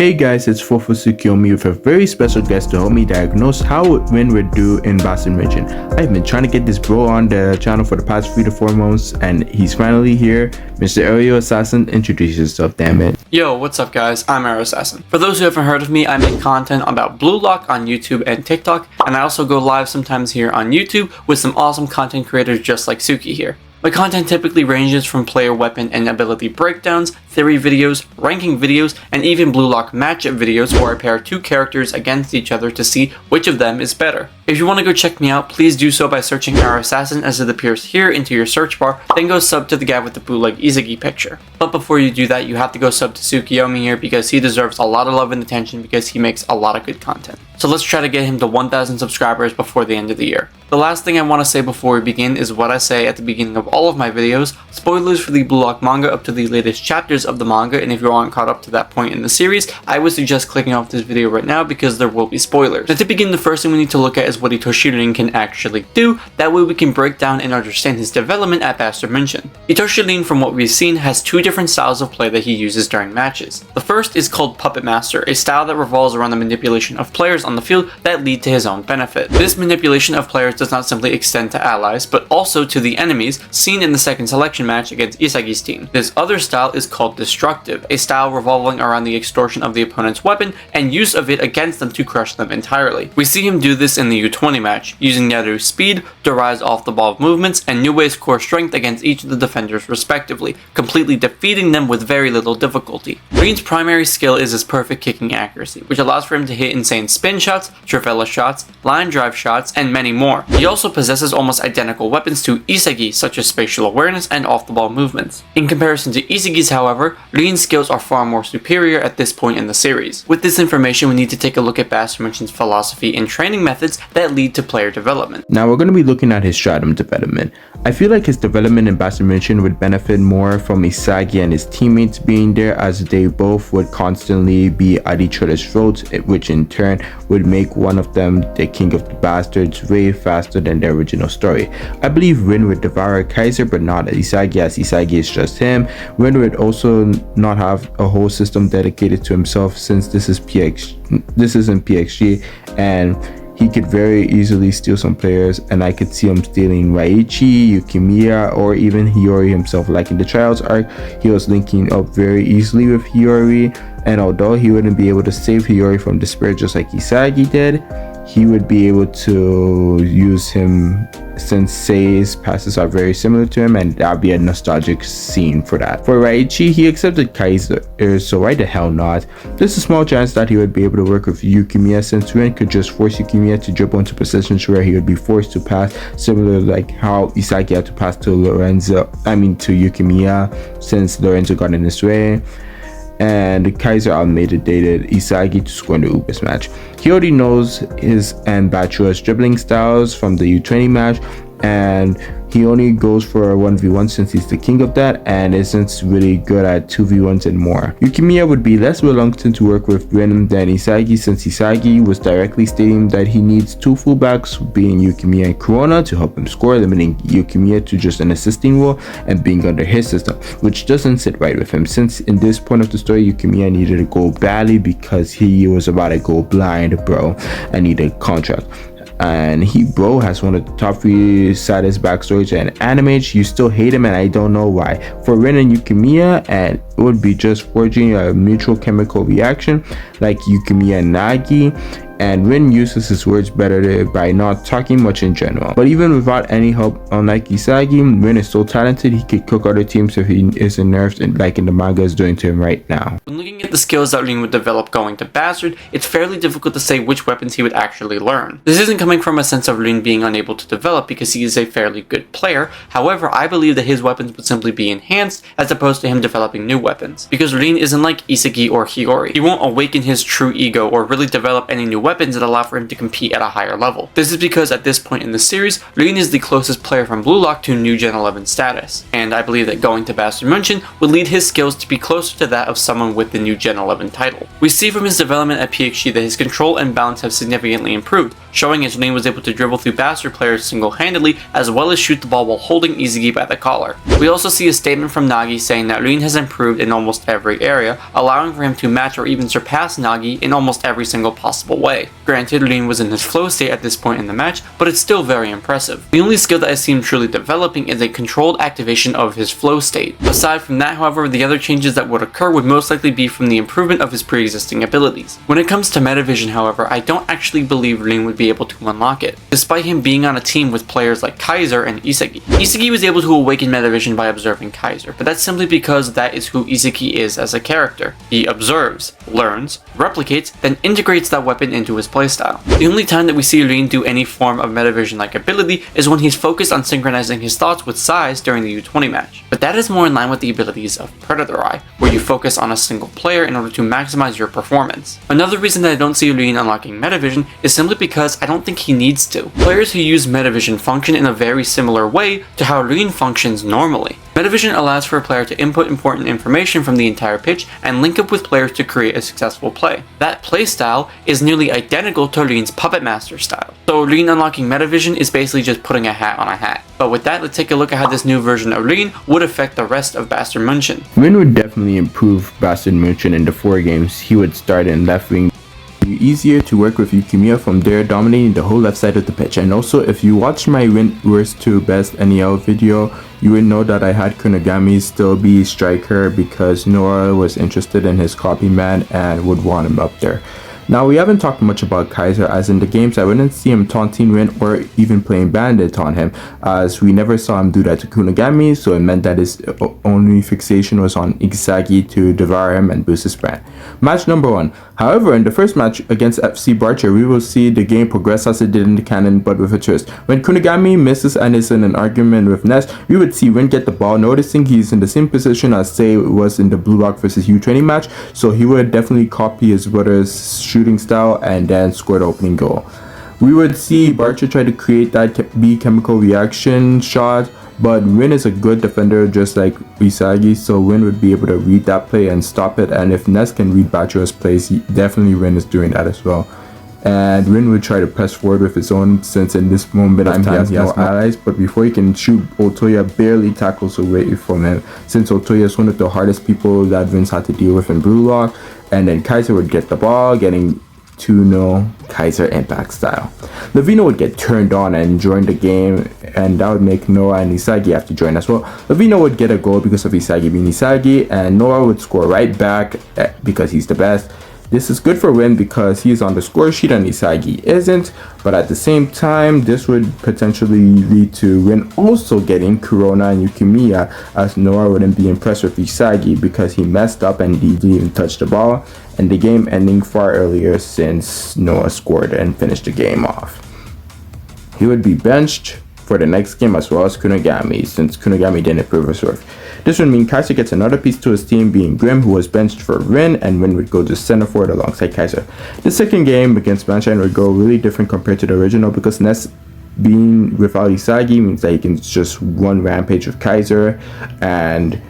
Hey guys, it's Fofo Tsukiyomi with a very special guest to help me diagnose how Rin would do in Bastard Munchen. I've been trying to get this bro on the channel for the past 3 to 4 months and he's finally here. Mr. Aerial Assassin, introduce yourself, damn it. Yo, what's up guys? I'm Aerial Assassin. For those who haven't heard of me, I make content about BlueLock on YouTube and TikTok, and I also go live sometimes here on YouTube with some awesome content creators just like Suki here. My content typically ranges from player weapon and ability breakdowns, theory videos, ranking videos, and even BlueLock matchup videos where I pair 2 characters against each other to see which of them is better. If you want to go check me out, please do so by searching Aerial Assassin as it appears here into your search bar, then go sub to the guy with the bootleg isagi picture. But before you do that, you have to go sub to Tsukiyomi here because he deserves a lot of love and attention because he makes a lot of good content. So let's try to get him to 1,000 subscribers before the end of the year. The last thing I want to say before we begin is what I say at the beginning of all of my videos, spoilers for the BlueLock manga up to the latest chapters of the manga, and if you aren't caught up to that point in the series, I would suggest clicking off this video right now because there will be spoilers. Now to begin, the first thing we need to look at is what Itoshi can actually do, that way we can break down and understand his development at Bastard Munchen. Itoshi, from what we've seen, has 2 different styles of play that he uses during matches. The first is called Puppet Master, a style that revolves around the manipulation of players on the field that lead to his own benefit. This manipulation of players does not simply extend to allies, but also to the enemies, seen in the second selection match against Isagi's team. This other style is called Destructive, a style revolving around the extortion of the opponent's weapon and use of it against them to crush them entirely. We see him do this in the U20 match, using Naru's speed, Dorai's off-the-ball movements, and Niue's core strength against each of the defenders respectively, completely defeating them with very little difficulty. Rin's primary skill is his perfect kicking accuracy, which allows for him to hit insane spin shots, trivela shots, line drive shots, and many more. He also possesses almost identical weapons to Isagi, such as spatial awareness and off-the-ball movements. In comparison to Isagi's, however, Rin's skills are far more superior at this point in the series. With this information, we need to take a look at Bastard Munchen's philosophy and training methods that lead to player development. Now we're going to be looking at his stratum development. I feel like his development in Bastard Munchen would benefit more from Isagi and his teammates being there, as they both would constantly be at each other's throats, which in turn would make one of them the king of the bastards way faster than the original story. I believe Rin would devour Kaiser but not Isagi, as Isagi is just him. Rin would also not have a whole system dedicated to himself, since this isn't PXG, and he could very easily steal some players, and I could see him stealing Raichi, Yukimiya, or even Hiyori himself. Like in the Trials arc, he was linking up very easily with Hiyori, and although he wouldn't be able to save Hiyori from despair just like Isagi did, he would be able to use him since Sei's passes are very similar to him, and that'd be a nostalgic scene for that. For Raichi, he accepted Kaiser, so why the hell not? There's a small chance that he would be able to work with Yukimiya, since Rin could just force Yukimiya to dribble into positions where he would be forced to pass, similar like how Isagi had to pass to Yukimiya since Lorenzo got in his way. And Kaiser outdated Isagi to score in the Ubis match. He already knows his and Bachua's dribbling styles from the U20 match, and he only goes for a 1v1 since he's the king of that and isn't really good at 2v1s and more. Yukimiya would be less reluctant to work with Rin than Isagi, since Isagi was directly stating that he needs 2 fullbacks, being Yukimiya and Corona, to help him score, limiting Yukimiya to just an assisting role and being under his system, which doesn't sit right with him, since in this point of the story Yukimiya needed to go badly because he was about to go blind, bro, and needed a contract. And bro has one of the top 3 saddest backstories in anime. You still hate him, and I don't know why. For Rin and Yukimiya, and it would be just forging a mutual chemical reaction like Yukimiya and Nagi, and Rin uses his words better by not talking much in general. But even without any help, unlike Isagi, Rin is so talented he could cook other teams if he isn't nerfed, and like in the manga is doing to him right now. When looking at the skills that Rin would develop going to Bastard, it's fairly difficult to say which weapons he would actually learn. This isn't coming from a sense of Rin being unable to develop because he is a fairly good player. However, I believe that his weapons would simply be enhanced as opposed to him developing new weapons. Because Rin isn't like Isagi or Hiyori. He won't awaken his true ego or really develop any new weapons weapons that allow for him to compete at a higher level. This is because at this point in the series, Lin is the closest player from BlueLock to New Gen 11 status, and I believe that going to Bastard Munchen would lead his skills to be closer to that of someone with the New Gen 11 title. We see from his development at PXG that his control and balance have significantly improved, showing as Lin was able to dribble through Bastard players single-handedly as well as shoot the ball while holding isagi by the collar. We also see a statement from Nagi saying that Lin has improved in almost every area, allowing for him to match or even surpass Nagi in almost every single possible way. Granted, Lin was in his flow state at this point in the match, but it's still very impressive. The only skill that I see him truly developing is a controlled activation of his flow state. Aside from that, however, the other changes that would occur would most likely be from the improvement of his pre-existing abilities. When it comes to Metavision, however, I don't actually believe Lin would be able to unlock it, despite him being on a team with players like Kaiser and Isagi. Isagi was able to awaken Metavision by observing Kaiser, but that's simply because that is who Isagi is as a character. He observes, learns, replicates, then integrates that weapon into his playstyle. The only time that we see Lin do any form of Metavision-like ability is when he's focused on synchronizing his thoughts with Sai's during the U20 match, but that is more in line with the abilities of Predator Eye, where you focus on a single player in order to maximize your performance. Another reason that I don't see Lin unlocking Metavision is simply because I don't think he needs to. Players who use Metavision function in a very similar way to how Lin functions normally. Metavision allows for a player to input important information from the entire pitch and link up with players to create a successful play. That playstyle is nearly identical to Lin's Puppet Master style. So Lin unlocking Metavision is basically just putting a hat on a hat. But with that, let's take a look at how this new version of Lin would affect the rest of Bastard Munchen. Lin would definitely improve Bastard Munchen in the 4 games. He would start in left wing, easier to work with Yukimiya from there, dominating the whole left side of the pitch. And also, if you watched my worst to best NEL video, you would know that I had Kunigami still be striker because Noel was interested in his copy man and would want him up there. Now, we haven't talked much about Kaiser, as in the games I wouldn't see him taunting Rin or even playing bandit on him, as we never saw him do that to Kunigami, so it meant that his only fixation was on Isagi to devour him and boost his brand. Match number 1. However, in the first match against FC Barcher, we will see the game progress as it did in the canon, but with a twist. When Kunigami misses and is in an argument with Ness, we would see Rin get the ball, noticing he's in the same position as say it was in the BlueLock vs U20 match, so he would definitely copy his brother's shooting style and then score the opening goal. We would see Barcher try to create that B chemical reaction shot, but Rin is a good defender just like Isagi, so Rin would be able to read that play and stop it, and if Ness can read Barcher's plays, definitely Rin is doing that as well. And Rin would try to press forward with his own, since in this moment of time he has no allies, but before he can shoot, Otoya barely tackles away from him, since Otoya is one of the hardest people that Vince had to deal with in BlueLock, and then Kaiser would get the ball, getting 2-0 Kaiser impact style. Lavino would get turned on and join the game, and that would make Noah and Isagi have to join as well. Lavino would get a goal because of Isagi being Isagi, and Noah would score right back because he's the best. This is good for Rin because he's on the score sheet and Isagi isn't, but at the same time, this would potentially lead to Rin also getting Corona and Yukimiya, as Noah wouldn't be impressed with Isagi because he messed up and he didn't even touch the ball, and the game ending far earlier since Noah scored and finished the game off. He would be benched for the next game as well as Kunigami, since Kunigami didn't prove his worth. This would mean Kaiser gets another piece to his team, being Grim, who was benched for Rin, and Rin would go to center forward alongside Kaiser. The second game against Banshine would go really different compared to the original, because Ness being without Isagi means that he can just run rampage with Kaiser, and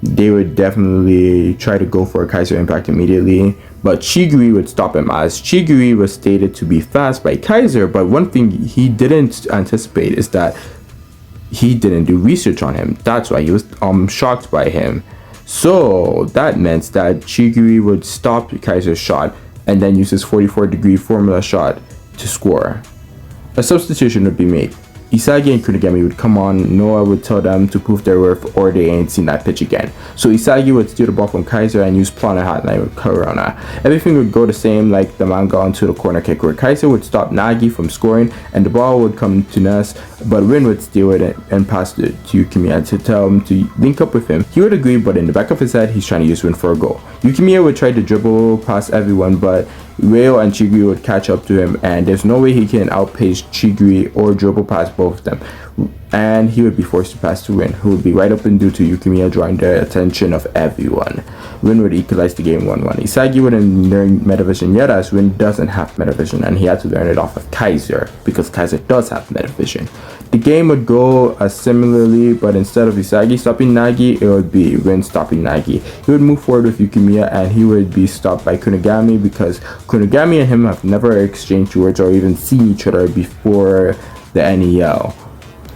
they would definitely try to go for a Kaiser impact immediately, but Chiguri would stop him, as Chiguri was stated to be fast by Kaiser, but one thing he didn't anticipate is that he didn't do research on him. That's why he was shocked by him. So that meant that Chiguri would stop Kaiser's shot and then use his 44-degree formula shot to score. A substitution would be made. Isagi and Kunigami would come on, Noah would tell them to prove their worth or they ain't seen that pitch again. So Isagi would steal the ball from Kaiser and use Plana Hotline with Corona. Everything would go the same like the manga onto the corner kick, where Kaiser would stop Nagi from scoring and the ball would come to Ness, but Rin would steal it and pass it to Yukimiya to tell him to link up with him. He would agree, but in the back of his head, he's trying to use Rin for a goal. Yukimiya would try to dribble past everyone, but RAITO and Chiguri would catch up to him, and there's no way he can outpace Chiguri or dribble past both both of them, and he would be forced to pass to Rin, who would be right up and due to Yukimiya drawing the attention of everyone. Rin would equalize the game 1-1. Isagi wouldn't learn Metavision yet, as Rin doesn't have Metavision, and he had to learn it off of Kaiser, because Kaiser does have Metavision. The game would go similarly, but instead of Isagi stopping Nagi, it would be Rin stopping Nagi. He would move forward with Yukimiya, and he would be stopped by Kunigami, because Kunigami and him have never exchanged words or even seen each other before the NEL.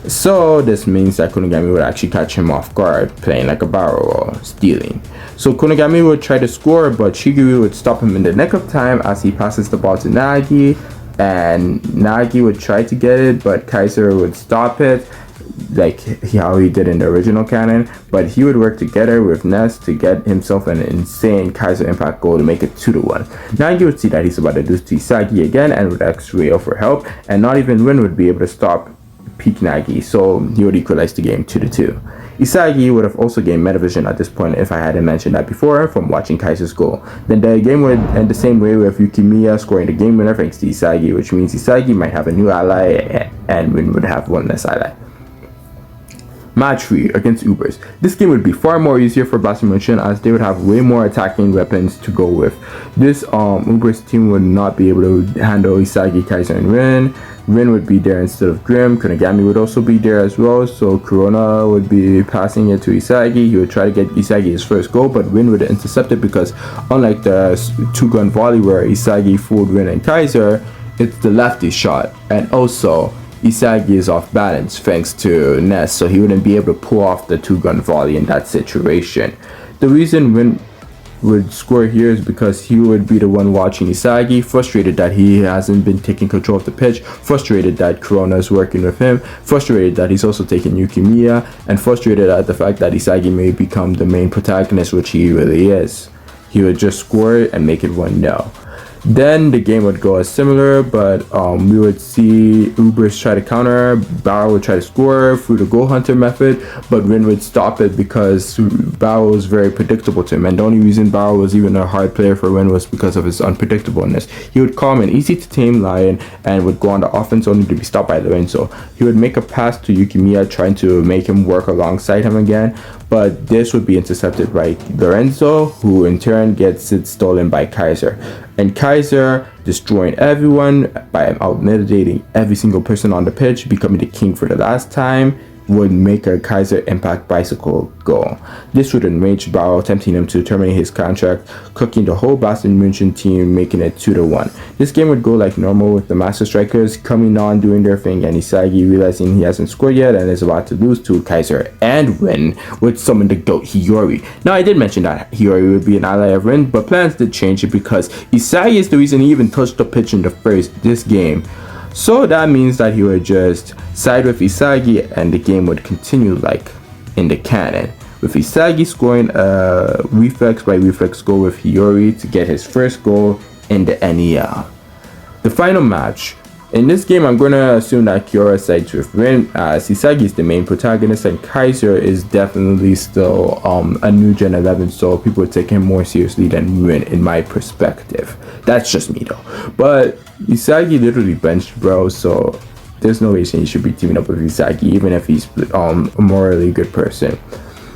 So this means that Kunigami would actually catch him off guard, playing like a barou or stealing. So Kunigami would try to score, but Shiguru would stop him in the nick of time as he passes the ball to Nagi, and Nagi would try to get it, but Kaiser would stop it, like how he did in the original canon. But he would work together with Ness to get himself an insane Kaiser impact goal to make it 2-1. Nagi would see that he's about to lose to Isagi again and would ask Rail for help, and not even Rin would be able to stop peak Nagi, so he would equalize the game 2-2. Isagi would have also gained Metavision at this point if I hadn't mentioned that before from watching Kaiser's goal. Then the game would end the same way with Yukimiya scoring the game winner thanks to Isagi, which means Isagi might have a new ally and Rin would have one less ally. Match 3 against Ubers. This game would be far more easier for Bastard Munchen as they would have way more attacking weapons to go with. This Ubers team would not be able to handle Isagi, Kaiser, and Rin. Rin would be there instead of Grim. Kunigami would also be there as well, so Corona would be passing it to Isagi. He would try to get Isagi his first goal, but Rin would intercept it because unlike the two-gun volley where Isagi fooled Rin and Kaiser, it's the lefty shot, and also Isagi is off balance thanks to Ness, so he wouldn't be able to pull off the two-gun volley in that situation. The reason Rin would score here is because he would be the one watching Isagi, frustrated that he hasn't been taking control of the pitch, frustrated that Corona is working with him, frustrated that he's also taking Yukimiya, and frustrated at the fact that Isagi may become the main protagonist, which he really is. He would just score it and make it 1-0. Then the game would go as similar, but we would see Ubers try to counter, Barou would try to score through the goal hunter method, but Rin would stop it because Barou was very predictable to him, and the only reason Barou was even a hard player for Rin was because of his unpredictableness. He would call him an easy to tame lion and would go on the offense only to be stopped by Lorenzo. He would make a pass to Yukimiya trying to make him work alongside him again, but this would be intercepted by Lorenzo, who in turn gets it stolen by Kaiser. And Kaiser, destroying everyone by out-mitigating every single person on the pitch, becoming the king for the last time, would make a Kaiser impact bicycle goal. This would enrage Barou, tempting him to terminate his contract, cooking the whole Bastard Munchen team, making it 2-1. This game would go like normal with the Master Strikers coming on, doing their thing, and Isagi realizing he hasn't scored yet and is about to lose to Kaiser and Rin would summon the GOAT Hiyori. Now I did mention that Hiyori would be an ally of Rin, but plans did change it because Isagi is the reason he even touched the pitch in this game. So that means that he would just side with Isagi and the game would continue like in the canon, with Isagi scoring a reflex by reflex goal with Hiyori to get his first goal in the NEL. The final match. In this game, I'm going to assume that Kiora sides with Rin, as Isagi is the main protagonist and Kaiser is definitely still a new Gen 11, so people would take him more seriously than Rin in my perspective. That's just me though. But Isagi literally benched bro, so there's no reason he should be teaming up with Isagi, even if he's a morally good person.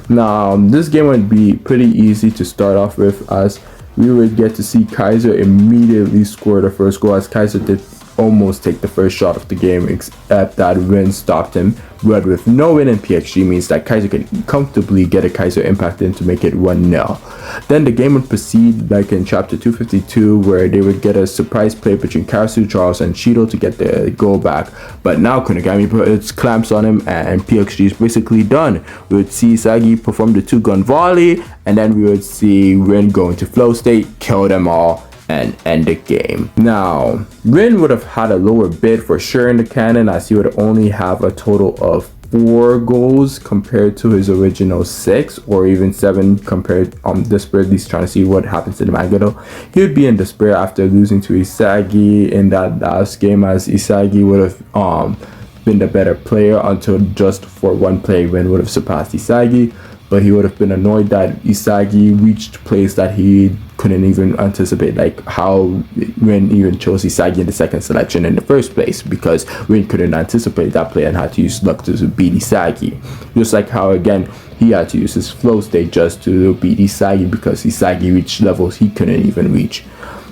Now, this game would be pretty easy to start off with, as we would get to see Kaiser immediately score the first goal, as Kaiser did almost take the first shot of the game, except that Rin stopped him. But with no win in PXG means that Kaiser could comfortably get a Kaiser impact in to make it 1-0. Then the game would proceed like in chapter 252, where they would get a surprise play between Karasu, Charles, and Shido to get the goal back. But now Kunigami puts clamps on him and PXG is basically done. We would see Isagi perform the two-gun volley, and then we would see Rin go into flow state, kill them all, and end the game. Now, Rin would have had a lower bid for sure in the canon, as he would only have a total of 4 goals compared to his original 6 or even 7 compared despair, at least trying to see what happens in the manga though. He would be in despair after losing to Isagi in that last game, as Isagi would have been the better player until just for one play Rin would have surpassed Isagi. but he would have been annoyed that Isagi reached place that he couldn't even anticipate, like how Rin even chose Isagi in the second selection in the first place, because Rin couldn't anticipate that play and had to use luck to beat Isagi. Just like how again he had to use his flow state just to beat Isagi because Isagi reached levels he couldn't even reach.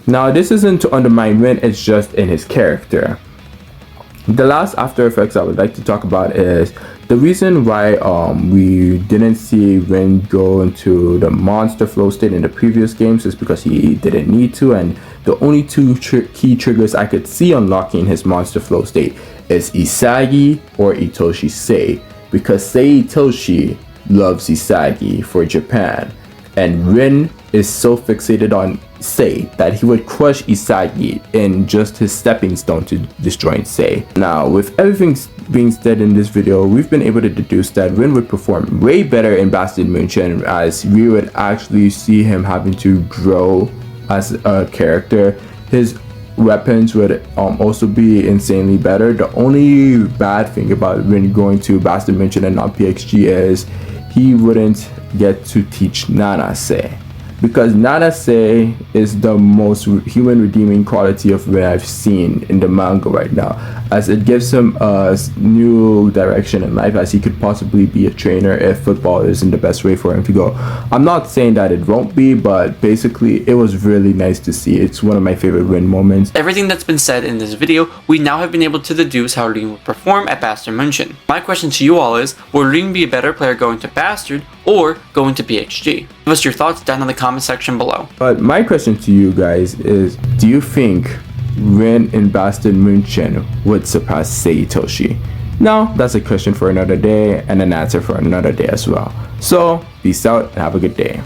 Now this isn't to undermine Rin, it's just in his character. The last after effects I would like to talk about is the reason why we didn't see Rin go into the monster flow state in the previous games is because he didn't need to, and the only two key triggers I could see unlocking his monster flow state is Isagi or Itoshi Sei, because Sei Itoshi loves Isagi for Japan, and Rin is so fixated on Sei that he would crush Isagi in just his stepping stone to destroying Sei. Now, with everything being said in this video, we've been able to deduce that Rin would perform way better in Bastard Munchen, as we would actually see him having to grow as a character. His weapons would also be insanely better. The only bad thing about Rin going to Bastard Munchen and not PXG is he wouldn't get to teach Nanase, because Nanase is the most human redeeming quality of Rin I've seen in the manga right now, as it gives him a new direction in life, as he could possibly be a trainer if football isn't the best way for him to go. I'm not saying that it won't be, but basically it was really nice to see. It's one of my favorite Rin moments. Everything that's been said in this video, we now have been able to deduce how Rin would perform at Bastard Munchen. My question to you all is, will Rin be a better player going to Bastard or going to PXG? Give us your thoughts down in the comment section below. But my question to you guys is, do you think Rin in Bastard Munchen would surpass Sei Itoshi? Now, that's a question for another day and an answer for another day as well. So, peace out and have a good day.